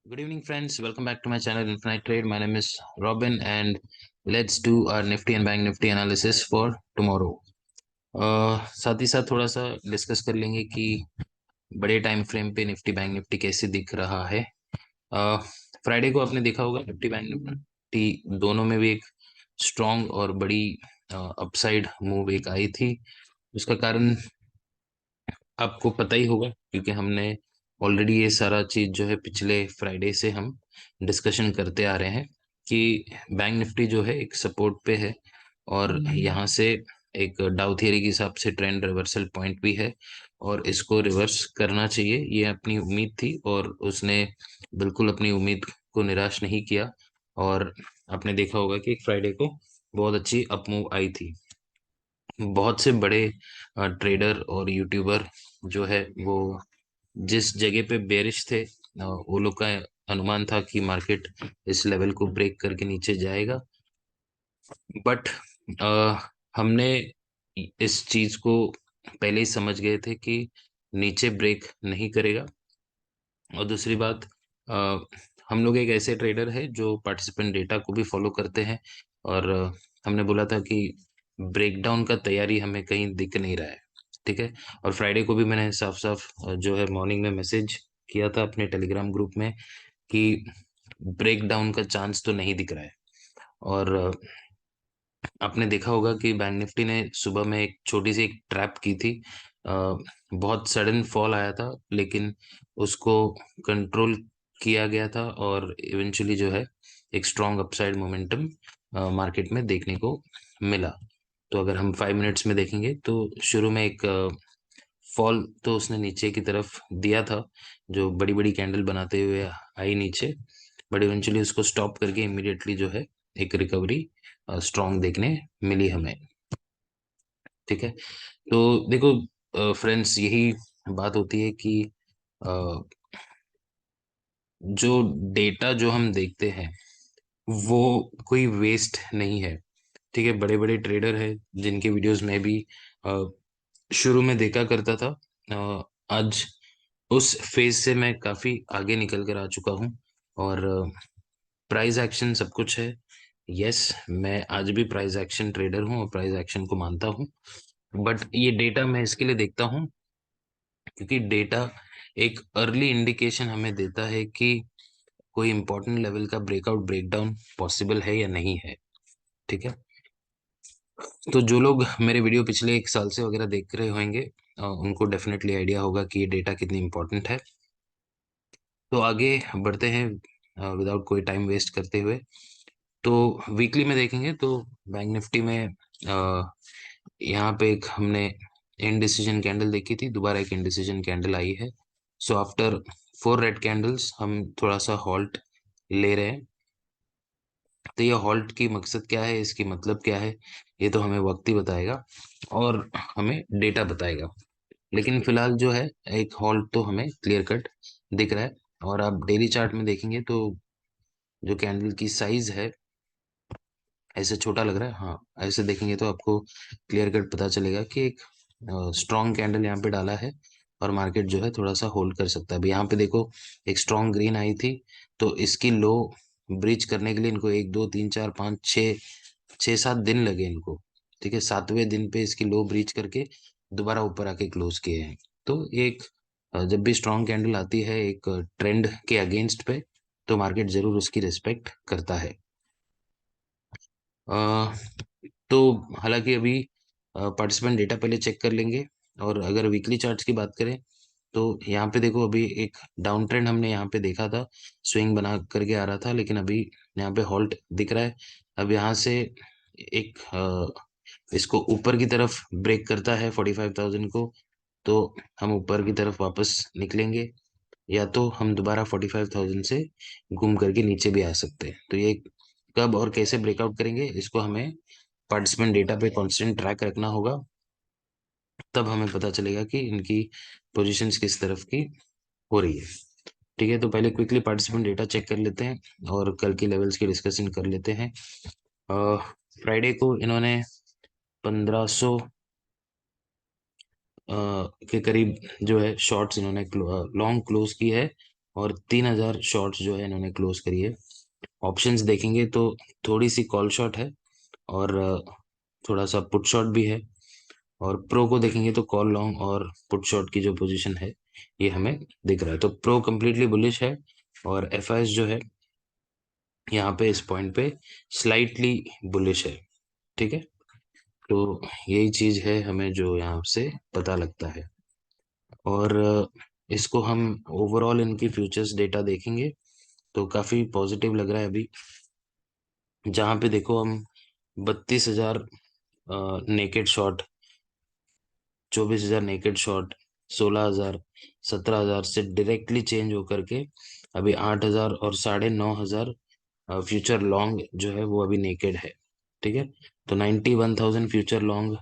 Good evening, friends. Welcome back to my channel Infinite Trade. My name is Robin, and let's do our Nifty and Bank Nifty analysis for tomorrow. साथ ही साथ थोड़ा सा discuss कर लेंगे कि बड़े time frame पे Nifty bank Nifty कैसे दिख रहा है। फ्राइडे को आपने देखा होगा निफ्टी बैंक निफ्टी दोनों में भी एक स्ट्रॉन्ग और बड़ी अपसाइड मूव एक आई थी। उसका कारण आपको पता ही होगा क्योंकि हमने ऑलरेडी ये सारा चीज जो है पिछले फ्राइडे से हम डिस्कशन करते आ रहे हैं कि बैंक निफ्टी जो है एक सपोर्ट पे है और यहाँ से एक डाउ थियरी के हिसाब से ट्रेंड रिवर्सल पॉइंट भी है और इसको रिवर्स करना चाहिए, ये अपनी उम्मीद थी और उसने बिल्कुल अपनी उम्मीद को निराश नहीं किया। और आपने देखा होगा कि फ्राइडे को बहुत अच्छी अपमूव आई थी। बहुत से बड़े ट्रेडर और यूट्यूबर जो है वो जिस जगह पे बेरिश थे, वो लोग का अनुमान था कि मार्केट इस लेवल को ब्रेक करके नीचे जाएगा। बट हमने इस चीज को पहले ही समझ गए थे कि नीचे ब्रेक नहीं करेगा। और दूसरी बात, अ, हम लोग एक ऐसे ट्रेडर है जो पार्टिसिपेंट डेटा को भी फॉलो करते हैं और हमने बोला था कि ब्रेकडाउन का तैयारी हमें कहीं दिख नहीं रहा है। ठीक है। और फ्राइडे को भी मैंने साफ साफ जो है मॉर्निंग में मैसेज किया था अपने टेलीग्राम ग्रुप में कि ब्रेकडाउन का चांस तो नहीं दिख रहा है। और आपने देखा होगा कि बैंक निफ्टी ने सुबह में एक छोटी सी एक ट्रैप की थी। बहुत सडन फॉल आया था लेकिन उसको कंट्रोल किया गया था और इवेंचुअली जो है एक स्ट्रॉन्ग अपसाइड मोमेंटम मार्केट में देखने को मिला। तो अगर हम 5 मिनट्स में देखेंगे तो शुरू में एक फॉल तो उसने नीचे की तरफ दिया था, जो बड़ी बड़ी कैंडल बनाते हुए आई नीचे। बट इवेंचुअली उसको स्टॉप करके इमीडिएटली जो है एक रिकवरी स्ट्रॉन्ग देखने मिली हमें। ठीक है। तो देखो फ्रेंड्स, यही बात होती है कि अ, जो डेटा जो हम देखते हैं वो कोई वेस्ट नहीं है। ठीक है। बड़े बड़े ट्रेडर है जिनके वीडियोस में भी अ, शुरू में देखा करता था। आज उस फेज से मैं काफी आगे निकल कर आ चुका हूँ और प्राइस एक्शन सब कुछ है। यस, मैं आज भी प्राइस एक्शन ट्रेडर हूँ और प्राइस एक्शन को मानता हूँ। बट ये डेटा मैं इसके लिए देखता हूँ क्योंकि डेटा एक अर्ली इंडिकेशन हमें देता है कि कोई इंपॉर्टेंट लेवल का ब्रेकआउट ब्रेकडाउन पॉसिबल है या नहीं है। ठीक है। तो जो लोग मेरे वीडियो पिछले 1 साल से वगैरह देख रहे होंगे उनको डेफिनेटली आइडिया होगा कि ये डेटा कितनी इंपॉर्टेंट है। तो आगे बढ़ते हैं विदाउट कोई टाइम वेस्ट करते हुए। तो वीकली में देखेंगे तो बैंक निफ्टी में यहाँ पे एक हमने इनडिसीजन कैंडल देखी थी, दोबारा एक इनडिसीजन कैंडल आई है। सो आफ्टर 4 रेड कैंडल्स हम थोड़ा सा हॉल्ट ले रहे हैं। तो ये हॉल्ट की मकसद क्या है, इसकी मतलब क्या है, ये तो हमें वक्त ही बताएगा और हमें डेटा बताएगा। लेकिन फिलहाल जो है एक हॉल्ट तो हमें क्लियर कट दिख रहा है। और आप डेली चार्ट में देखेंगे तो जो कैंडल की साइज है ऐसे छोटा लग रहा है। हाँ, ऐसे देखेंगे तो आपको क्लियर कट पता चलेगा कि एक स्ट्रॉन्ग कैंडल यहाँ पे डाला है और मार्केट जो है थोड़ा सा होल्ड कर सकता है। अभी यहाँ पे देखो एक स्ट्रॉन्ग ग्रीन आई थी, तो इसकी लो ब्रीच करने के लिए इनको 1 2 3 4 5 6 6 7 दिन लगे इनको। ठीक है। 7वें दिन पे इसकी लो ब्रीच करके दोबारा ऊपर आके क्लोज किए हैं। तो ये एक जब भी स्ट्रॉन्ग कैंडल आती है एक ट्रेंड के अगेंस्ट पे तो मार्केट जरूर उसकी रिस्पेक्ट करता है। अ, तो हालांकि अभी पार्टिसिपेंट डेटा पहले चेक कर लेंगे। और अगर वीकली चार्ट्स की बात करें तो यहाँ पे देखो अभी एक डाउन ट्रेंड हमने यहाँ पे देखा था, स्विंग बना करके आ रहा था, लेकिन अभी यहाँ पे हॉल्ट दिख रहा है। अब यहाँ से एक इसको ऊपर की तरफ ब्रेक करता है 45,000 को तो हम ऊपर की तरफ वापस निकलेंगे, या तो हम दोबारा 45,000 से घूम करके नीचे भी आ सकते हैं। तो ये कब और कैसे ब्रेकआउट करेंगे इसको हमें पार्टिसिपेंट डेटा पे कांस्टेंट ट्रैक रखना होगा, तब हमें पता चलेगा कि इनकी पोजीशंस किस तरफ की हो रही है। ठीक है। तो पहले क्विकली पार्टिसिपेंट डेटा चेक कर लेते हैं और कल की लेवल्स की डिस्कशन कर लेते हैं। फ्राइडे को इन्होंने 1500 के करीब जो है शॉर्ट्स इन्होंने लॉन्ग क्लोज की है और 3,000 शॉर्ट्स जो है इन्होंने क्लोज करी है। ऑप्शंस देखेंगे तो थोड़ी सी कॉल शॉट है, और थोड़ा सा पुट शॉट भी है। और प्रो को देखेंगे तो कॉल लॉन्ग और पुट शॉट की जो पोजीशन है ये हमें दिख रहा है। तो प्रो कम्प्लीटली बुलिश है, और एफ जो है यहाँ पे इस पॉइंट पे स्लाइटली बुलिश है। ठीक है, तो यही चीज है हमें जो यहाँ से पता लगता है। और इसको हम ओवरऑल इनकी फ्यूचर्स डेटा देखेंगे तो काफी पॉजिटिव लग रहा है अभी। जहाँ पे देखो हम 32,000 नेकेड शॉट, 24,000 नेकेड शॉट, 16,000, 17,000 से डायरेक्टली चेंज होकर के अभी 8,000 और 9,500 फ्यूचर लॉन्ग जो है वो अभी नेकेड है। ठीक है, तो 91,000 फ्यूचर लॉन्ग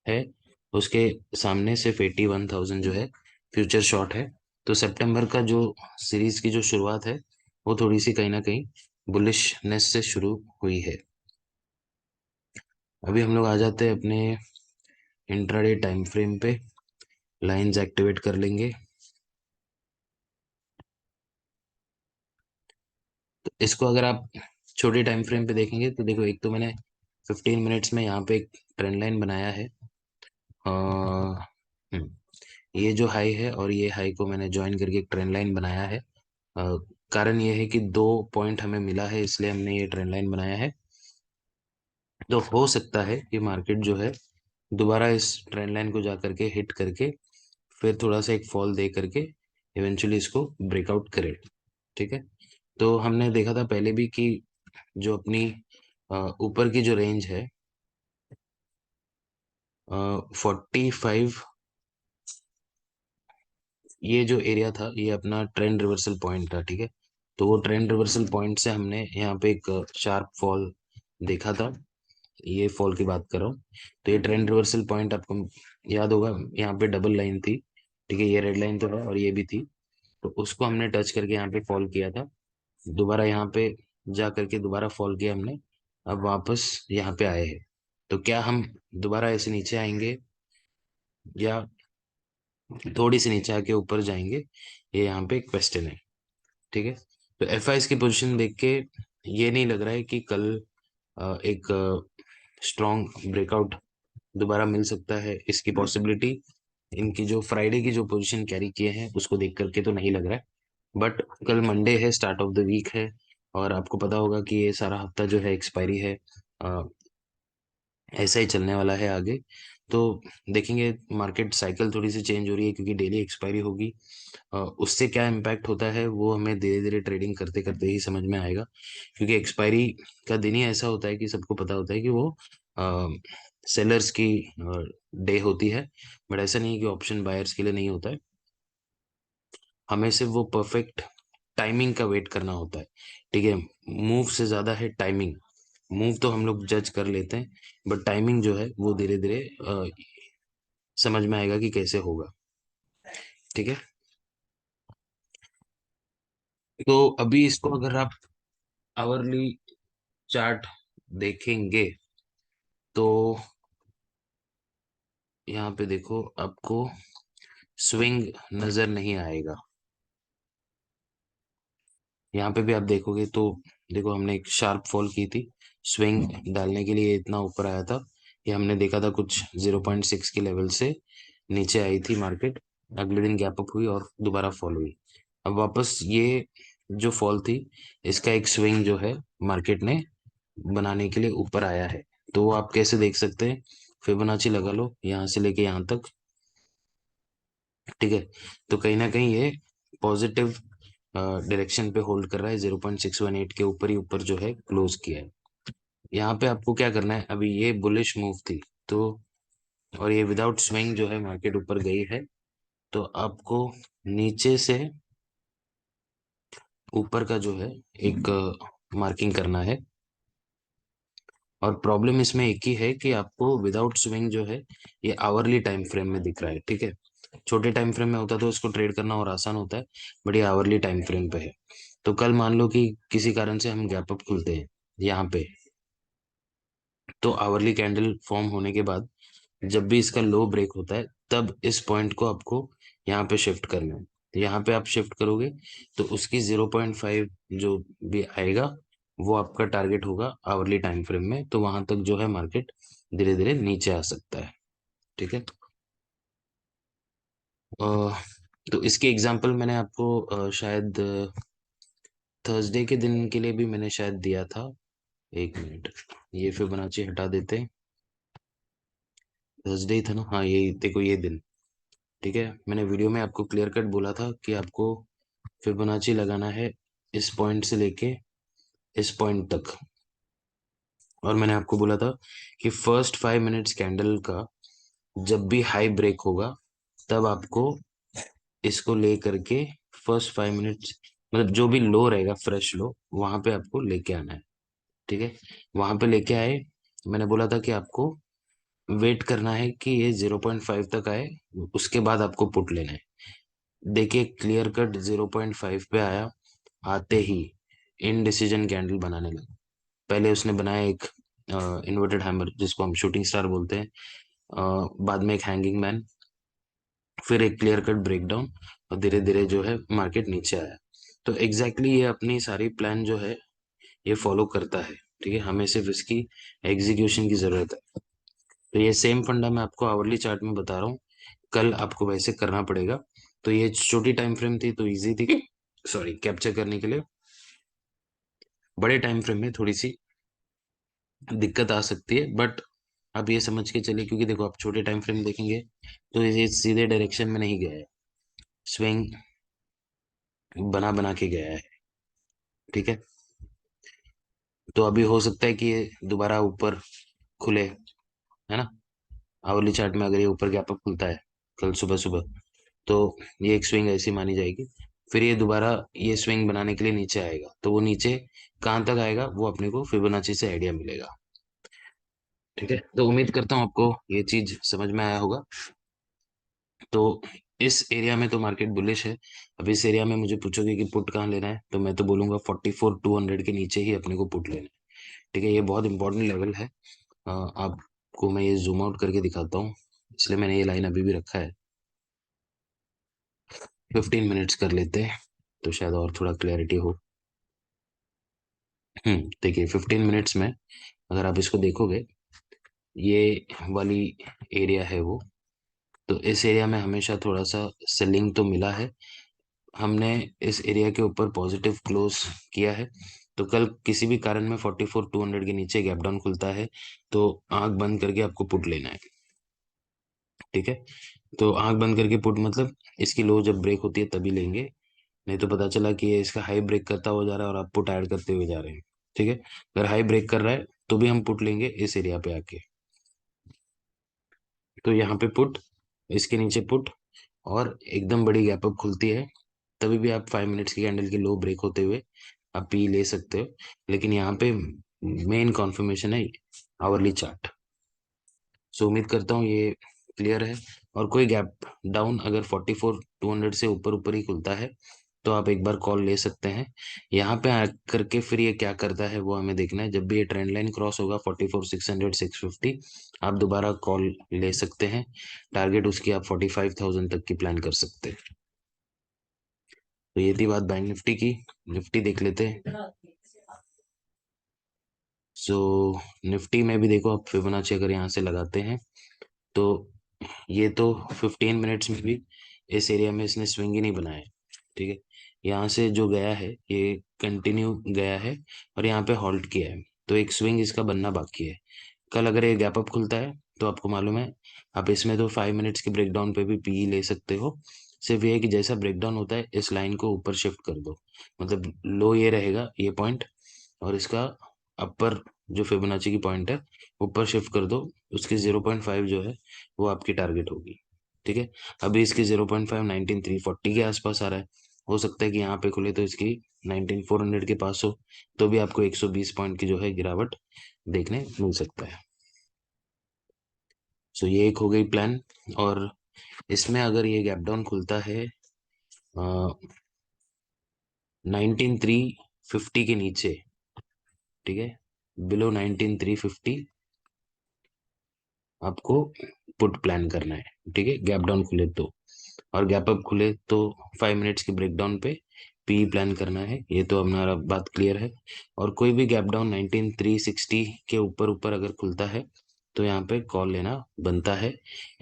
है, उसके सामने सिर्फ 81,000 जो है फ्यूचर शॉर्ट है। तो सितंबर का जो सीरीज की जो शुरुआत है वो थोड़ी सी कहीं ना कहीं बुलिशनेस से शुरू हुई है। अभी हम लोग आ जाते हैं अपने इंट्राडे टाइम फ्रेम पे, लाइंस एक्टिवेट कर लेंगे। तो इसको अगर आप छोटे टाइम फ्रेम पे देखेंगे तो देखो, एक तो मैंने 15 मिनट्स में यहाँ पे एक ट्रेंड लाइन बनाया है। हम्म, ये जो हाई है और ये हाई को मैंने ज्वाइन करके एक ट्रेंड लाइन बनाया है। कारण ये है कि 2 पॉइंट हमें मिला है, इसलिए हमने ये ट्रेंड लाइन बनाया है। तो हो सकता है कि मार्केट जो है दोबारा इस ट्रेंड लाइन को जा करके हिट करके फिर थोड़ा सा एक फॉल दे करके इवेंचुअली इसको ब्रेकआउट करे। ठीक है, तो हमने देखा था पहले भी कि जो अपनी ऊपर की जो रेंज है 45, ये जो एरिया था ये अपना ट्रेंड रिवर्सल पॉइंट था। ठीक है, तो वो ट्रेंड रिवर्सल पॉइंट से हमने यहाँ पे एक शार्प फॉल देखा था, ये फॉल की बात कर रहा हूँ। तो ये ट्रेंड रिवर्सल पॉइंट आपको याद होगा, यहाँ पे डबल लाइन थी। ठीक है, ये रेड लाइन तो है और ये भी थी, तो उसको हमने टच करके यहाँ पे फॉल किया था। दोबारा यहाँ पे जा करके दोबारा फॉल किया हमने, अब वापस यहाँ पे आए हैं। तो क्या हम दोबारा ऐसे नीचे आएंगे या थोड़ी सी नीचे आके ऊपर जाएंगे, ये यहाँ पे एक क्वेश्चन है। ठीक है, तो एफ की पोजीशन देख के ये नहीं लग रहा है कि कल एक स्ट्रॉन्ग ब्रेकआउट दोबारा मिल सकता है, इसकी पॉसिबिलिटी इनकी जो फ्राइडे की जो पोजीशन कैरी किए हैं उसको देख करके तो नहीं लग रहा है। बट कल मंडे है, स्टार्ट ऑफ द वीक है, और आपको पता होगा कि ये सारा हफ्ता जो है एक्सपायरी है, ऐसा ही चलने वाला है आगे। तो देखेंगे मार्केट साइकिल थोड़ी सी चेंज हो रही है क्योंकि डेली एक्सपायरी होगी। उससे क्या इम्पैक्ट होता है वो हमें धीरे धीरे ट्रेडिंग करते करते ही समझ में आएगा, क्योंकि एक्सपायरी का दिन ही ऐसा होता है कि सबको पता होता है कि वो सेलर्स की डे होती है। बट ऐसा नहीं है कि ऑप्शन बायर्स के लिए नहीं होता है, हमें सिर्फ वो परफेक्ट टाइमिंग का वेट करना होता है। ठीक है, मूव से ज्यादा है टाइमिंग। मूव तो हम लोग जज कर लेते हैं, बट टाइमिंग जो है वो धीरे धीरे समझ में आएगा कि कैसे होगा। ठीक है, तो अभी इसको अगर आप आवरली चार्ट देखेंगे तो यहाँ पे देखो आपको स्विंग नजर नहीं आएगा। यहाँ पे भी आप देखोगे तो देखो, हमने एक शार्प फॉल की थी, स्विंग डालने के लिए इतना ऊपर आया था। ये हमने देखा था कुछ 0.6 के लेवल से नीचे आई थी मार्केट, अगले दिन गैप अप हुई और दोबारा फॉल हुई। अब वापस ये जो फॉल थी इसका एक स्विंग जो है मार्केट ने बनाने के लिए ऊपर आया है। तो वो आप कैसे देख सकते हैं, फिबोनाची लगा लो यहाँ से लेके यहाँ तक। ठीक है, तो कहीं ना कहीं ये पॉजिटिव डायरेक्शन पे होल्ड कर रहा है, 0.618 के ऊपर ही ऊपर जो है क्लोज किया है। यहाँ पे आपको क्या करना है, अभी ये बुलिश मूव थी तो, और ये विदाउट स्विंग जो है मार्केट ऊपर गई है, तो आपको नीचे से ऊपर का जो है एक मार्किंग करना है। और प्रॉब्लम इसमें एक ही है कि आपको विदाउट स्विंग जो है ये आवरली टाइम फ्रेम में दिख रहा है। ठीक है, छोटे टाइम फ्रेम में होता तो इसको ट्रेड करना और आसान होता है, बट ये आवरली टाइम फ्रेम पे है। तो कल मान लो कि किसी कारण से हम गैप अप खुलते हैं यहाँ पे, तो आवरली कैंडल फॉर्म होने के बाद जब भी इसका लो ब्रेक होता है तब इस पॉइंट को आपको यहाँ पे शिफ्ट करना है। यहाँ पे आप शिफ्ट करोगे तो उसकी 0.5 जो भी आएगा वो आपका टारगेट होगा आवरली टाइम फ्रेम में, तो वहां तक जो है मार्केट धीरे धीरे नीचे आ सकता है। ठीक है। अ, तो इसके एग्जांपल मैंने आपको शायद थर्सडे के दिन के लिए भी मैंने शायद दिया था। एक मिनट, ये फिबोनाची हटा देते हैं। थर्सडे ही था ना, हाँ ये देखो ये दिन। ठीक है, मैंने वीडियो में आपको क्लियर कट बोला था कि आपको फिबोनाची लगाना है इस पॉइंट से लेके इस पॉइंट तक। और मैंने आपको बोला था कि फर्स्ट 5 मिनट्स कैंडल का जब भी हाई ब्रेक होगा तब आपको इसको ले करके फर्स्ट 5 मिनट्स, मतलब जो भी लो रहेगा फ्रेश लो, वहां पे आपको लेके आना है। ठीक है, वहां पे लेके आए। मैंने बोला था कि आपको वेट करना है कि ये 0.5 तक आए, उसके बाद आपको पुट लेना है। देखिए क्लियर कट 0.5 पे आया, आते ही इनडिसीजन कैंडल बनाने लगा। पहले उसने बनाया एक इन्वर्टेड हैमर जिसको हम शूटिंग स्टार बोलते हैं, बाद में एक हैंगिंग मैन, फिर एक क्लियर कट ब्रेकडाउन, और धीरे धीरे जो है मार्केट नीचे आया। तो एग्जैक्टली ये अपनी सारी प्लान जो है ये फॉलो करता है। ठीक है, हमें सिर्फ इसकी एग्जीक्यूशन की जरूरत है। तो ये सेम फंडा मैं आपको आवरली चार्ट में बता रहा हूँ, कल आपको वैसे करना पड़ेगा। तो ये छोटी टाइम फ्रेम थी तो इजी थी, सॉरी, कैप्चर करने के लिए। बड़े टाइम फ्रेम में थोड़ी सी दिक्कत आ सकती है, बट आप ये समझ के चलिए, क्योंकि देखो आप छोटे टाइम फ्रेम देखेंगे तो ये सीधे डायरेक्शन में नहीं गया है, स्विंग बना बना के गया है। ठीक है, तो अभी हो सकता है कि ये दोबारा ऊपर खुले, है ना। आवली चार्ट में अगर ये ऊपर गैप अप खुलता है कल सुबह सुबह, तो ये एक स्विंग ऐसी मानी जाएगी। फिर ये दोबारा ये स्विंग बनाने के लिए नीचे आएगा, तो वो नीचे कहाँ तक आएगा वो अपने को फिबोनाची से आइडिया मिलेगा। ठीक है, तो उम्मीद करता हूँ आपको ये चीज समझ में आया होगा। तो इस एरिया में तो मार्केट बुलिश है। अब इस एरिया में मुझे पूछोगे कि पुट कहाँ लेना है, तो मैं तो बोलूंगा 44,200 के नीचे ही अपने को पुट लेना है। ठीक है, ये बहुत इंपॉर्टेंट लेवल है। आपको मैं ये जूम आउट करके दिखाता हूँ, इसलिए मैंने ये लाइन अभी भी रखा है। 15 मिनट्स कर लेते हैं तो शायद और थोड़ा क्लैरिटी हो। देखिए 15 मिनट्स में अगर आप इसको देखोगे, ये वाली एरिया है वो, तो इस एरिया में हमेशा थोड़ा सा सेलिंग तो मिला है। हमने इस एरिया के ऊपर पॉजिटिव क्लोज किया है, तो कल किसी भी कारण में 44,200 के नीचे गैप डाउन खुलता है तो आंख बंद करके आपको पुट लेना है। ठीक है, तो आंख बंद करके पुट मतलब इसकी लो जब ब्रेक होती है तभी लेंगे, नहीं तो पता चला कि ये इसका हाई ब्रेक करता हुआ जा रहा है और आप पुट ऐड करते हुए जा रहे हैं। ठीक है, अगर हाई ब्रेक कर रहा है तो भी हम पुट लेंगे इस एरिया पे आके। तो यहाँ पे पुट, इसके नीचे पुट, और एकदम बड़ी गैप अप खुलती है तभी भी आप 5 मिनट्स की कैंडल के लो ब्रेक होते हुए आप पी ले सकते हो। लेकिन यहाँ पे मेन कॉन्फर्मेशन है आवरली चार्ट। सो उम्मीद करता हूँ ये क्लियर है। और कोई गैप डाउन अगर 44,200 से ऊपर ऊपर ही खुलता है तो आप एक बार कॉल ले सकते हैं। यहाँ पे आकर के फिर ये क्या करता है वो हमें देखना है। जब भी ये ट्रेंड लाइन क्रॉस होगा 44,600 650, आप दोबारा कॉल ले सकते हैं। टारगेट उसकी आप 45,000 तक की प्लान कर सकते हैं। तो ये थी बात बैंक निफ्टी की। निफ्टी देख लेते हैं। सो निफ्टी में भी देखो, आप फिबोनाची अगर यहाँ से लगाते हैं तो ये तो 15 मिनट्स में भी इस एरिया में इसने स्विंग ही नहीं बनाया है। ठीक है, यहाँ से जो गया है ये कंटिन्यू गया है और यहाँ पे हॉल्ट किया है, तो एक स्विंग इसका बनना बाकी है। कल अगर ये गैप अप खुलता है तो आपको मालूम है आप इसमें तो 5 मिनट्स के ब्रेकडाउन पे भी पी ले सकते हो। सिर्फ ये है कि जैसा ब्रेकडाउन होता है इस लाइन को ऊपर शिफ्ट कर दो, मतलब लो ये रहेगा ये पॉइंट, और इसका अपर जो फिबोनाची की पॉइंट है ऊपर शिफ्ट कर दो, उसकी 0.5 जो है वो आपकी टारगेट होगी। ठीक है, अभी इसकी 0.5 19,340 के आसपास आ रहा है। हो सकता है कि यहाँ पे खुले तो इसकी 19,400 के पास हो, तो भी आपको 120 पॉइंट की जो है गिरावट देखने मिल सकता है। सो ये एक हो गई प्लान। और इसमें अगर ये गैप डाउन खुलता है 19,350 के नीचे, ठीक है, बिलो 19,350 आपको पुट प्लान करना है। ठीक है, गैप डाउन खुले तो और गैप अप खुले तो 5 मिनट्स के ब्रेकडाउन पे पी प्लान करना है। ये तो हमारा बात क्लियर है। और कोई भी गैप डाउन 19360 के ऊपर ऊपर अगर खुलता है तो यहाँ पे कॉल लेना बनता है,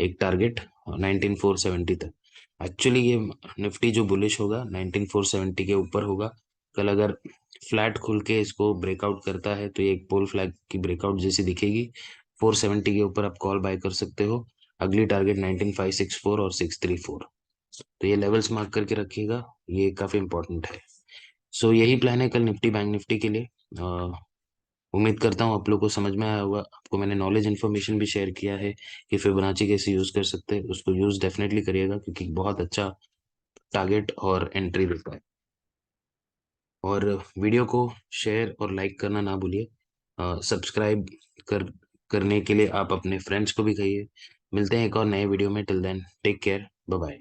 एक टारगेट 19470 तक। एक्चुअली ये निफ्टी जो बुलिश होगा 19470 के ऊपर होगा। कल अगर फ्लैट खुल के इसको ब्रेकआउट करता है तो ये एक पोल फ्लैग की ब्रेकआउट जैसी दिखेगी। 470 के ऊपर आप कॉल बाय कर सकते हो। अगली टारगेट 19564 और 634। तो ये लेवल्स मार्क करके रखिएगा, ये काफी इंपॉर्टेंट है। सो यही प्लान है कल निफ्टी बैंक निफ्टी के लिए। उम्मीद करता हूँ आप लोग को समझ में आया होगा। आपको मैंने नॉलेज इन्फॉर्मेशन भी शेयर किया है कि फिबोनाची कैसे यूज कर सकते हैं, उसको यूज डेफिनेटली करिएगा क्योंकि बहुत अच्छा टारगेट और एंट्री देता है। और वीडियो को शेयर और लाइक करना ना भूलिए। सब्सक्राइब कर करने के लिए आप अपने फ्रेंड्स को भी कहिए। मिलते हैं एक और नए वीडियो में। Till then take care, bye bye.